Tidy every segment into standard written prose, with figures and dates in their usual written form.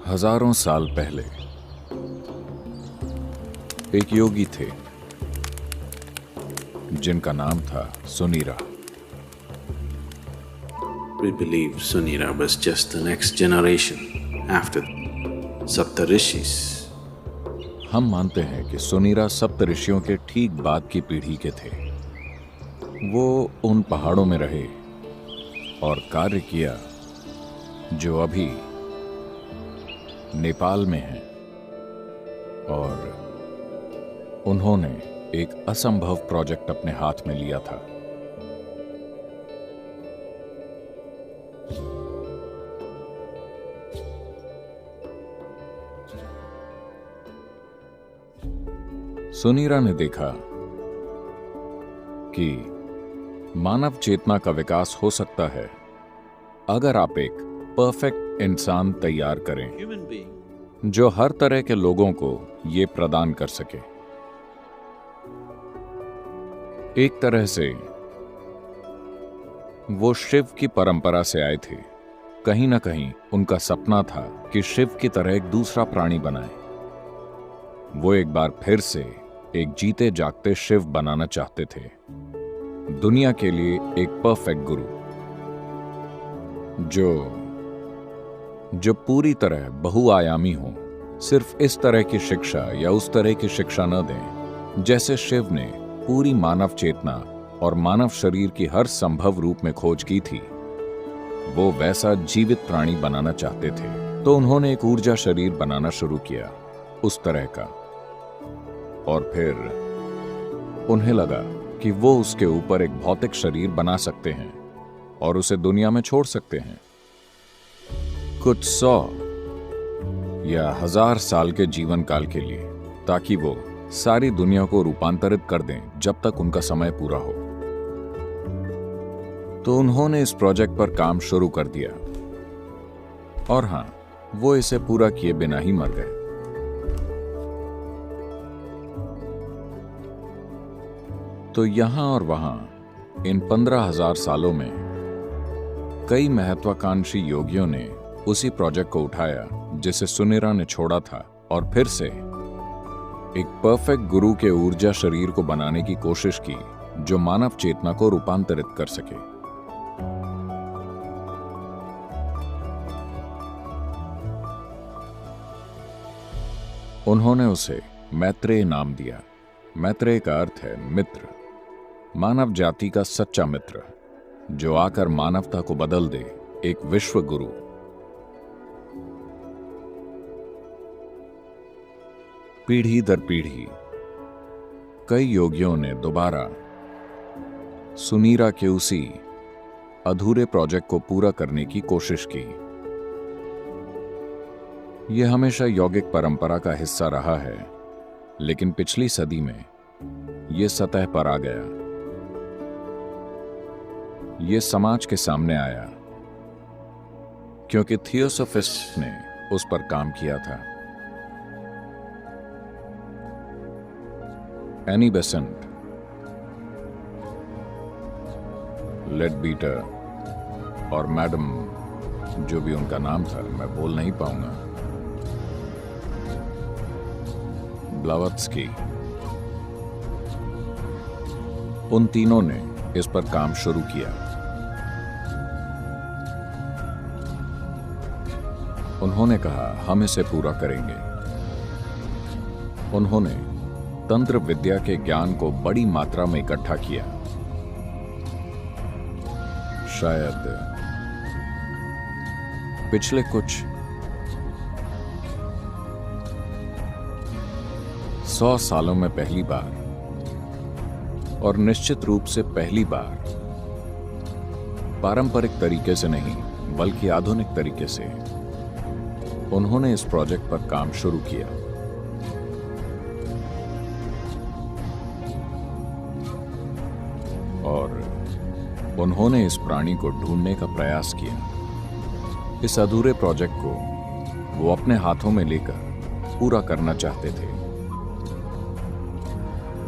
हजारों साल पहले एक योगी थे जिनका नाम था Sunira. We believe Sunira was just the next generation after Saptarishis. हम मानते हैं कि सुनीरा सप्तऋषियों के ठीक बाद की पीढ़ी के थे। वो उन पहाड़ों में रहे और कार्य किया जो अभी नेपाल में है, और उन्होंने एक असंभव प्रोजेक्ट अपने हाथ में लिया था। सुनीरा ने देखा कि मानव चेतना का विकास हो सकता है अगर आप एक परफेक्ट इंसान तैयार करें जो हर तरह के लोगों को यह प्रदान कर सके। एक तरह से वो शिव की परंपरा से आए थे। कहीं ना कहीं उनका सपना था कि शिव की तरह एक दूसरा प्राणी बनाए। वो एक बार फिर से एक जीते जागते शिव बनाना चाहते थे, दुनिया के लिए एक परफेक्ट गुरु जो पूरी तरह बहुआयामी हो। सिर्फ इस तरह की शिक्षा या उस तरह की शिक्षा न दें जैसे शिव ने पूरी मानव चेतना और मानव शरीर की हर संभव रूप में खोज की थी। वो वैसा जीवित प्राणी बनाना चाहते थे, तो उन्होंने एक ऊर्जा शरीर बनाना शुरू किया उस तरह का। और फिर उन्हें लगा कि वो उसके ऊपर एक भौतिक शरीर बना सकते हैं और उसे दुनिया में छोड़ सकते हैं कुछ 100 या 1000 साल के जीवन काल के लिए, ताकि वो सारी दुनिया को रूपांतरित कर दें जब तक उनका समय पूरा हो। तो उन्होंने इस प्रोजेक्ट पर काम शुरू कर दिया, और हां, वो इसे पूरा किए बिना ही मर गए। तो यहां और वहां इन 15,000 सालों में कई महत्वाकांक्षी योगियों ने उसी प्रोजेक्ट को उठाया जिसे सुनीरा ने छोड़ा था, और फिर से एक परफेक्ट गुरु के ऊर्जा शरीर को बनाने की कोशिश की जो मानव चेतना को रूपांतरित कर सके। उन्होंने उसे मैत्रेय नाम दिया। मैत्रेय का अर्थ है मित्र, मानव जाति का सच्चा मित्र जो आकर मानवता को बदल दे, एक विश्व गुरु। पीढ़ी दर पीढ़ी कई योगियों ने दोबारा सुनीरा के उसी अधूरे प्रोजेक्ट को पूरा करने की कोशिश की। यह हमेशा यौगिक परंपरा का हिस्सा रहा है, लेकिन पिछली सदी में यह सतह पर आ गया। यह समाज के सामने आया क्योंकि थियोसॉफिस्ट ने उस पर काम किया था। एनी बेसेंट, लेडबीटर और मैडम जो भी उनका नाम था, मैं बोल नहीं पाऊंगा, ब्लावत्स्की, उन तीनों ने इस पर काम शुरू किया। उन्होंने कहा हम इसे पूरा करेंगे। उन्होंने तंत्र विद्या के ज्ञान को बड़ी मात्रा में इकट्ठा किया। शायद पिछले कुछ 100 सालों में पहली बार, और निश्चित रूप से पहली बार, पारंपरिक तरीके से नहीं बल्कि आधुनिक तरीके से उन्होंने इस प्रोजेक्ट पर काम शुरू किया। और उन्होंने इस प्राणी को ढूंढने का प्रयास किया। इस अधूरे प्रोजेक्ट को वो अपने हाथों में लेकर पूरा करना चाहते थे।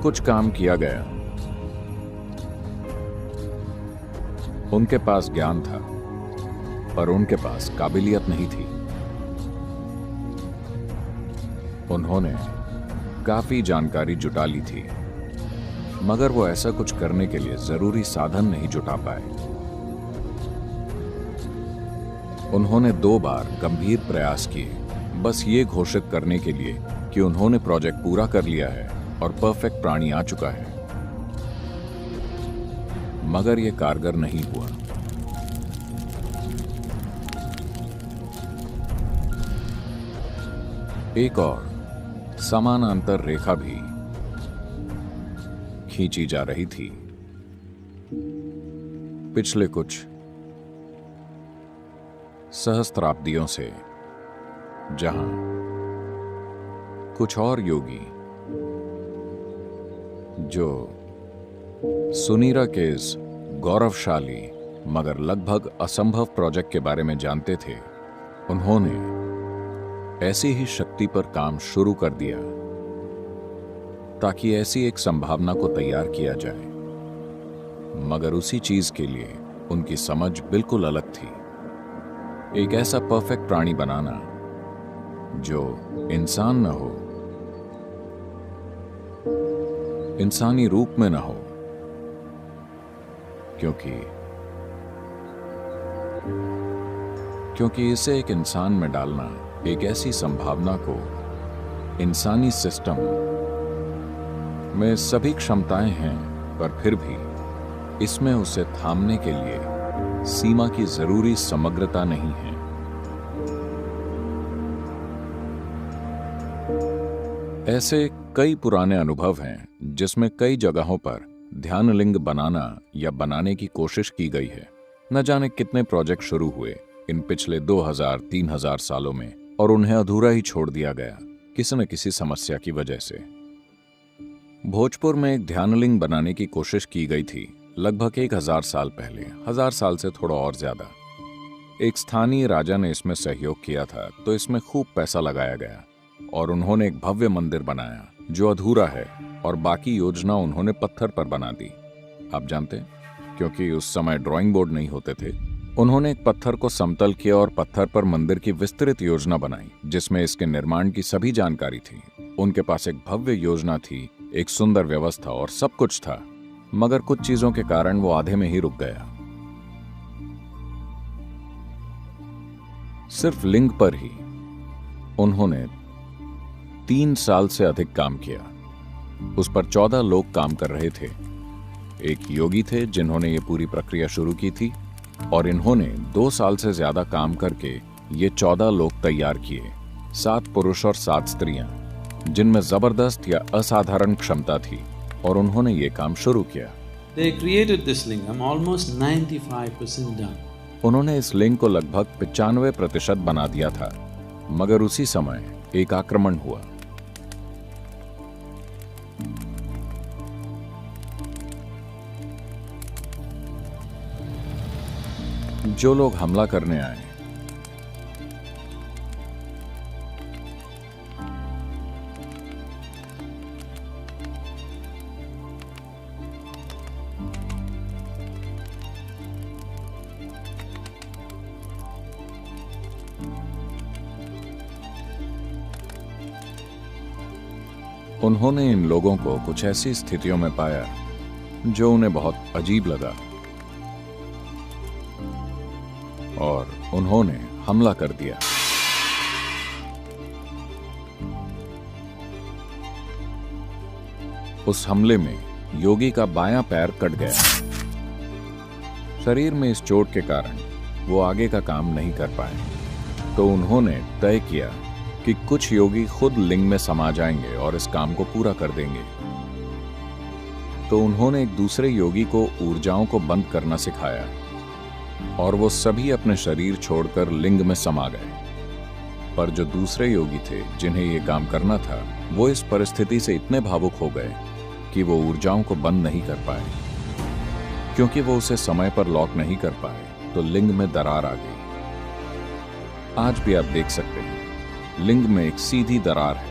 कुछ काम किया गया। उनके पास ज्ञान था, पर उनके पास काबिलियत नहीं थी। उन्होंने काफी जानकारी जुटा ली थी, मगर वो ऐसा कुछ करने के लिए जरूरी साधन नहीं जुटा पाए। उन्होंने 2 बार गंभीर प्रयास किए, बस ये घोषित करने के लिए कि उन्होंने प्रोजेक्ट पूरा कर लिया है और परफेक्ट प्राणी आ चुका है, मगर यह कारगर नहीं हुआ। एक और समानांतर रेखा भी खींची जा रही थी। पिछले कुछ सहस्त्राब्दियों से, जहां कुछ और योगी जो सुनीरा के इस गौरवशाली मगर लगभग असंभव प्रोजेक्ट के बारे में जानते थे, उन्होंने ऐसी ही शक्ति पर काम शुरू कर दिया ताकि ऐसी एक संभावना को तैयार किया जाए, मगर उसी चीज के लिए उनकी समझ बिल्कुल अलग थी। एक ऐसा परफेक्ट प्राणी बनाना जो इंसान न हो, इंसानी रूप में न हो, क्योंकि इसे एक इंसान में डालना एक ऐसी संभावना को इंसानी सिस्टम में सभी क्षमताएं हैं, पर फिर भी इसमें उसे थामने के लिए सीमा की जरूरी समग्रता नहीं है। ऐसे कई पुराने अनुभव हैं जिसमें कई जगहों पर ध्यान लिंग बनाना या बनाने की कोशिश की गई है। न जाने कितने प्रोजेक्ट शुरू हुए इन पिछले 2000-3000 सालों में, और उन्हें अधूरा ही छोड़ दिया गया किसी न किसी समस्या की वजह से। भोजपुर में एक ध्यानलिंग बनाने की कोशिश की गई थी लगभग 1000 साल पहले, 1000 साल से थोड़ा और ज्यादा। एक स्थानीय राजा ने इसमें सहयोग किया था, तो इसमें खूब पैसा लगाया गया और उन्होंने एक भव्य मंदिर बनाया जो अधूरा है, और बाकी योजना उन्होंने पत्थर पर बना दी। आप जानते हैं, क्योंकि उस समय ड्राइंग बोर्ड नहीं होते थे, उन्होंने एक पत्थर को समतल किया और पत्थर पर मंदिर की विस्तृत योजना बनाई जिसमें इसके निर्माण की सभी जानकारी थी। उनके पास एक भव्य योजना थी, एक सुंदर व्यवस्था और सब कुछ था, मगर कुछ चीजों के कारण वो आधे में ही रुक गया। सिर्फ लिंग पर ही उन्होंने 3 साल से अधिक काम किया। उस पर 14 लोग काम कर रहे थे। एक योगी थे जिन्होंने ये पूरी प्रक्रिया शुरू की थी, और इन्होंने 2 साल से ज्यादा काम करके ये 14 लोग तैयार किए, 7 पुरुष और 7 स्त्रियां, जिनमें जबरदस्त या असाधारण क्षमता थी, और उन्होंने ये काम शुरू किया। They created this lingam almost 95% done. उन्होंने इस लिंग को लगभग 95% बना दिया था, मगर उसी समय एक आक्रमण हुआ। जो लोग हमला करने आए उन्होंने इन लोगों को कुछ ऐसी स्थितियों में पाया जो उन्हें बहुत अजीब लगा, और उन्होंने हमला कर दिया। उस हमले में योगी का बायां पैर कट गया। शरीर में इस चोट के कारण वो आगे का काम नहीं कर पाए, तो उन्होंने तय किया कि कुछ योगी खुद लिंग में समा जाएंगे और इस काम को पूरा कर देंगे। तो उन्होंने एक दूसरे योगी को ऊर्जाओं को बंद करना सिखाया, और वो सभी अपने शरीर छोड़कर लिंग में समा गए। पर जो दूसरे योगी थे जिन्हें ये काम करना था, वो इस परिस्थिति से इतने भावुक हो गए कि वो ऊर्जाओं को बंद नहीं कर पाए। क्योंकि वो उसे समय पर लॉक नहीं कर पाए, तो लिंग में दरार आ गई। आज भी आप देख सकते हैं, लिंग में एक सीधी दरार है।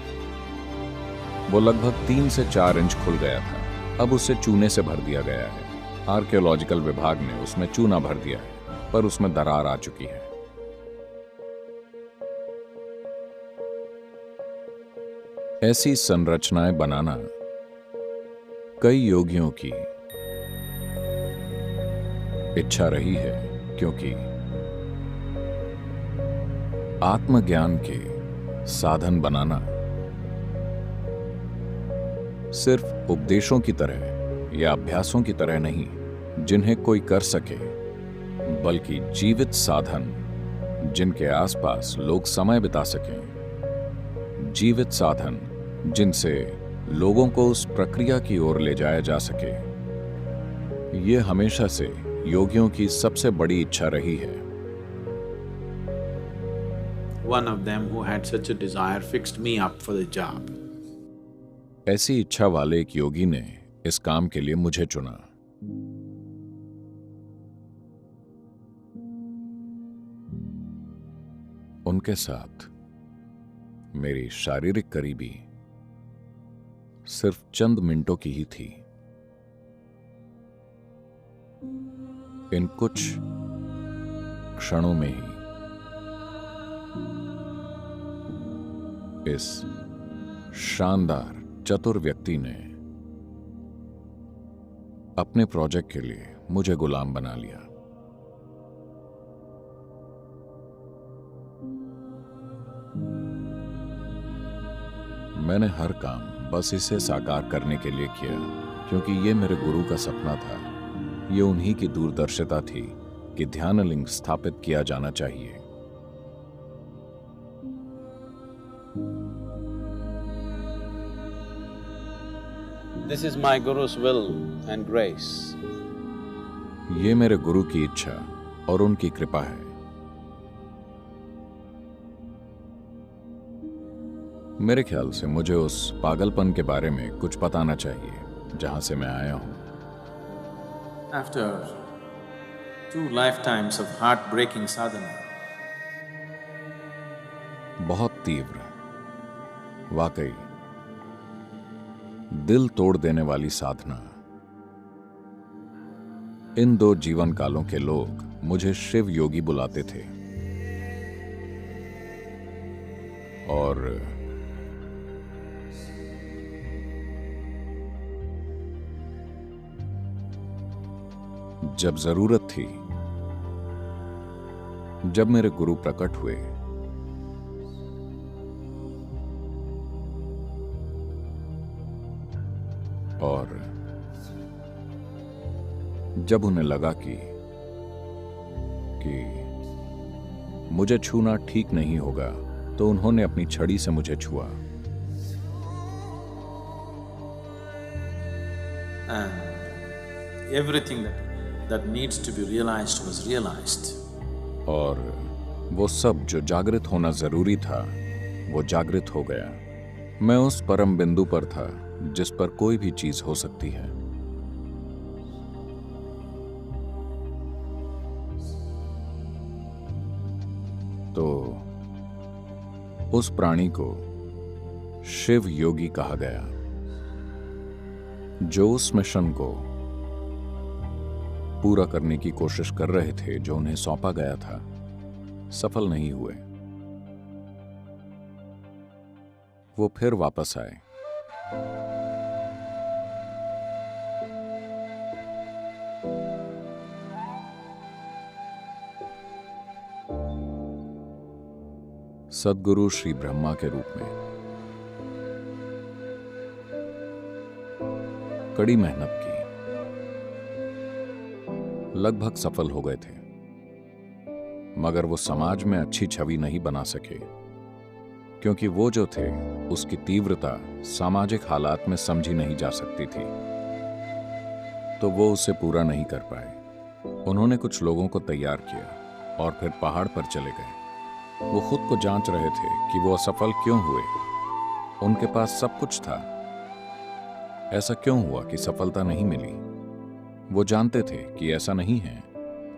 वो लगभग 3 से 4 इंच खुल गया था, अब उसे चूने से भर दिया गया है। आर्कियोलॉजिकल विभाग ने उसमें चूना भर दिया है, पर उसमें दरार आ चुकी है। ऐसी संरचनाएं बनाना कई योगियों की इच्छा रही है, क्योंकि आत्मज्ञान के साधन बनाना सिर्फ उपदेशों की तरह या अभ्यासों की तरह नहीं जिन्हें कोई कर सके, बल्कि जीवित साधन जिनके आसपास लोग समय बिता सकें, जीवित साधन जिनसे लोगों को उस प्रक्रिया की ओर ले जाया जा सके। ये हमेशा से योगियों की सबसे बड़ी इच्छा रही है। One of them who had such a desire fixed me up for the job. ऐसी इच्छा वाले एक योगी ने इस काम के लिए मुझे चुना। उनके साथ मेरी शारीरिक करीबी सिर्फ चंद मिनटों की ही थी। इन कुछ क्षणों में ही इस शानदार चतुर व्यक्ति ने अपने प्रोजेक्ट के लिए मुझे गुलाम बना लिया। मैंने हर काम बस इसे साकार करने के लिए किया, क्योंकि ये मेरे गुरु का सपना था। ये उन्हीं की दूरदर्शिता थी कि ध्यानलिंग स्थापित किया जाना चाहिए। This is my Guru's will and grace. ये मेरे गुरु की इच्छा और उनकी कृपा है। मेरे ख्याल से मुझे उस पागलपन के बारे में कुछ बताना चाहिए जहां से मैं आया हूं। After 2 lifetimes of heartbreaking sadhana, बहुत तीव्र, वाकई दिल तोड़ देने वाली साधना, इन 2 जीवन कालों के लोग मुझे शिव योगी बुलाते थे। और जब जरूरत थी, जब मेरे गुरु प्रकट हुए, और जब उन्हें लगा कि मुझे छूना ठीक नहीं होगा, तो उन्होंने अपनी छड़ी से मुझे छुआ। and everything that needs to be realized was realized. और वो सब जो जागृत होना जरूरी था, वो जागृत हो गया। मैं उस परम बिंदु पर था जिस पर कोई भी चीज हो सकती है। तो उस प्राणी को शिव योगी कहा गया, जो उस मिशन को पूरा करने की कोशिश कर रहे थे जो उन्हें सौंपा गया था, सफल नहीं हुए। वो फिर वापस आए। सद्गुरु श्री ब्रह्मा के रूप में। कड़ी मेहनत की, लगभग सफल हो गए थे, मगर वो समाज में अच्छी छवि नहीं बना सके, क्योंकि वो जो थे उसकी तीव्रता सामाजिक हालात में समझी नहीं जा सकती थी, तो वो उसे पूरा नहीं कर पाए। उन्होंने कुछ लोगों को तैयार किया और फिर पहाड़ पर चले गए। वो खुद को जांच रहे थे कि वो असफल क्यों हुए। उनके पास सब कुछ था, ऐसा क्यों हुआ कि सफलता नहीं मिली? वो जानते थे कि ऐसा नहीं है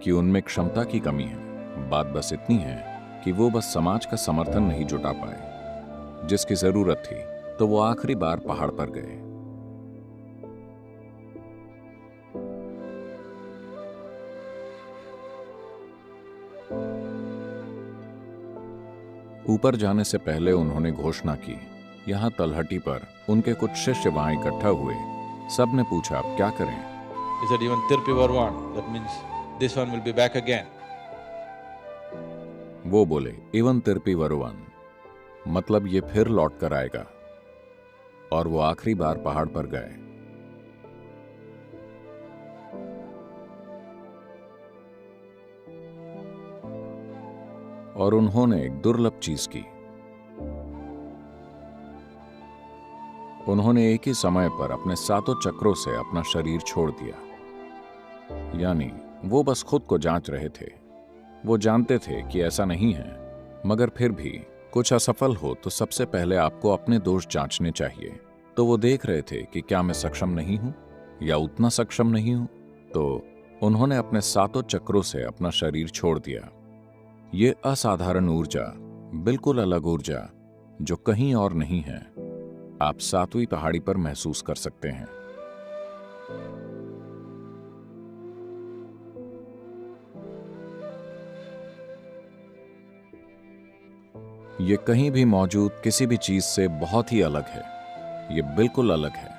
कि उनमें क्षमता की कमी है, बात बस इतनी है कि वो बस समाज का समर्थन नहीं जुटा पाए जिसकी जरूरत थी। तो वो आखिरी बार पहाड़ पर गए। ऊपर जाने से पहले उन्होंने घोषणा की यहाँ तलहटी पर उनके कुछ शिष्य वहां इकट्ठा हुए। सब ने पूछा, अब क्या करें? He said, even Tirupati Varuvan, that means this one will be back again. वो बोले, इवन तिरपी वरुवन, मतलब ये फिर लौट कर आएगा। और वो आखिरी बार पहाड़ पर गए। और उन्होंने एक दुर्लभ चीज की। उन्होंने एक ही समय पर अपने 7 चक्रों से अपना शरीर छोड़ दिया। यानी वो बस खुद को जांच रहे थे। वो जानते थे कि ऐसा नहीं है, मगर फिर भी कुछ असफल हो तो सबसे पहले आपको अपने दोष जांचने चाहिए। तो वो देख रहे थे कि क्या मैं सक्षम नहीं हूं या उतना सक्षम नहीं हूं। तो उन्होंने अपने 7 चक्रों से अपना शरीर छोड़ दिया। ये असाधारण ऊर्जा, बिल्कुल अलग ऊर्जा जो कहीं और नहीं है, आप 7वीं पहाड़ी पर महसूस कर सकते हैं। ये कहीं भी मौजूद किसी भी चीज से बहुत ही अलग है। ये बिल्कुल अलग है।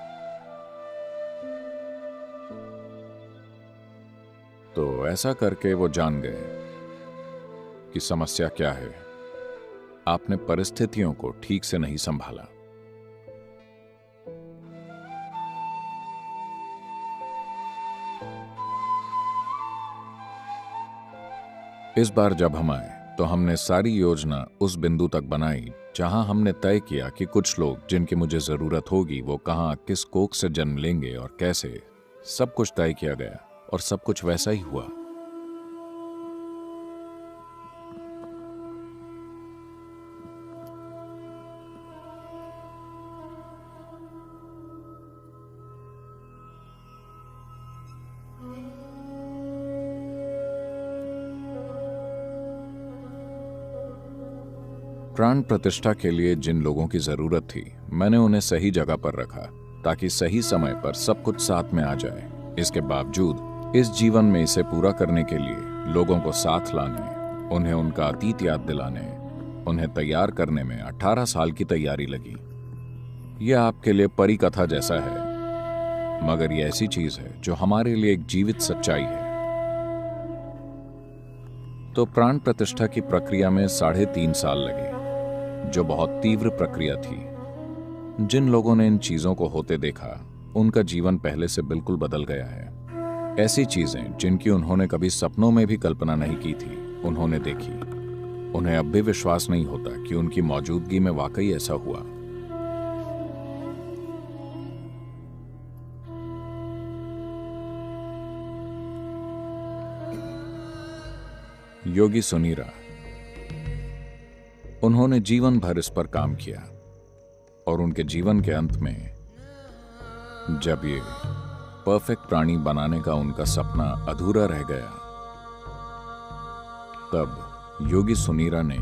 तो ऐसा करके वो जान गए कि समस्या क्या है। आपने परिस्थितियों को ठीक से नहीं संभाला। इस बार जब हम आए तो हमने सारी योजना उस बिंदु तक बनाई जहां हमने तय किया कि कुछ लोग जिनकी मुझे जरूरत होगी वो कहां, किस कोख से जन्म लेंगे और कैसे। सब कुछ तय किया गया और सब कुछ वैसा ही हुआ। प्राण प्रतिष्ठा के लिए जिन लोगों की जरूरत थी, मैंने उन्हें सही जगह पर रखा ताकि सही समय पर सब कुछ साथ में आ जाए। इसके बावजूद इस जीवन में इसे पूरा करने के लिए लोगों को साथ लाने, उन्हें उनका अतीत याद दिलाने, उन्हें तैयार करने में 18 साल की तैयारी लगी। यह आपके लिए परी कथा जैसा है, मगर यह ऐसी चीज है जो हमारे लिए एक जीवित सच्चाई है। तो प्राण प्रतिष्ठा की प्रक्रिया में 3.5 साल लगे, जो बहुत तीव्र प्रक्रिया थी। जिन लोगों ने इन चीजों को होते देखा, उनका जीवन पहले से बिल्कुल बदल गया है। ऐसी चीजें जिनकी उन्होंने कभी सपनों में भी कल्पना नहीं की थी, उन्होंने देखी। उन्हें अब भी विश्वास नहीं होता कि उनकी मौजूदगी में वाकई ऐसा हुआ। योगी सुनीरा, उन्होंने जीवन भर इस पर काम किया और उनके जीवन के अंत में जब ये परफेक्ट प्राणी बनाने का उनका सपना अधूरा रह गया, तब योगी सुनीरा ने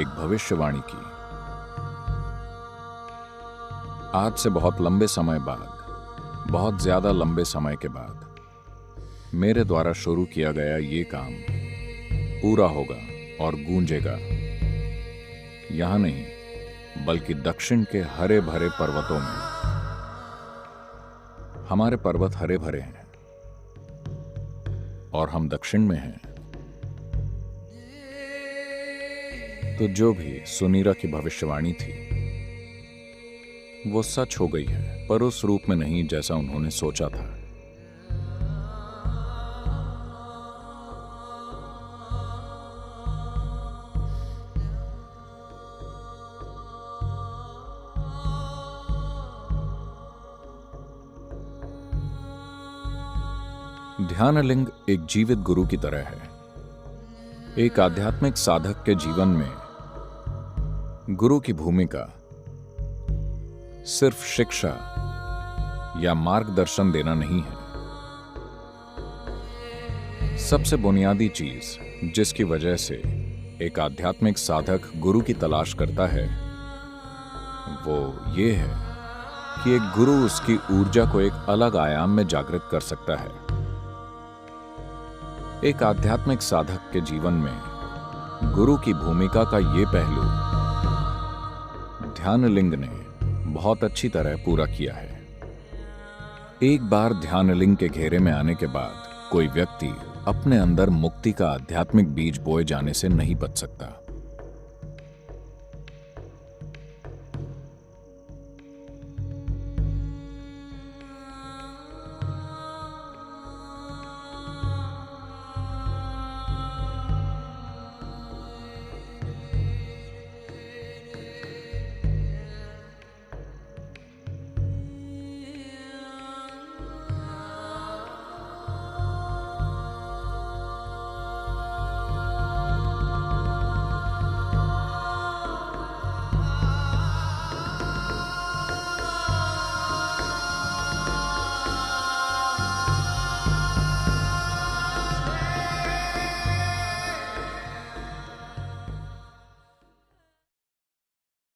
एक भविष्यवाणी की। आज से बहुत लंबे समय बाद, बहुत ज्यादा लंबे समय के बाद मेरे द्वारा शुरू किया गया ये काम पूरा होगा और गूंजेगा। यहां नहीं, बल्कि दक्षिण के हरे भरे पर्वतों में। हमारे पर्वत हरे भरे हैं और हम दक्षिण में हैं। तो जो भी सुनीरा की भविष्यवाणी थी वो सच हो गई है, पर उस रूप में नहीं जैसा उन्होंने सोचा था। ध्यानलिंग एक जीवित गुरु की तरह है। एक आध्यात्मिक साधक के जीवन में गुरु की भूमिका सिर्फ शिक्षा या मार्गदर्शन देना नहीं है। सबसे बुनियादी चीज जिसकी वजह से एक आध्यात्मिक साधक गुरु की तलाश करता है, वो ये है कि एक गुरु उसकी ऊर्जा को एक अलग आयाम में जागृत कर सकता है। एक आध्यात्मिक साधक के जीवन में गुरु की भूमिका का ये पहलू ध्यानलिंग ने बहुत अच्छी तरह पूरा किया है। एक बार ध्यानलिंग के घेरे में आने के बाद कोई व्यक्ति अपने अंदर मुक्ति का आध्यात्मिक बीज बोए जाने से नहीं बच सकता।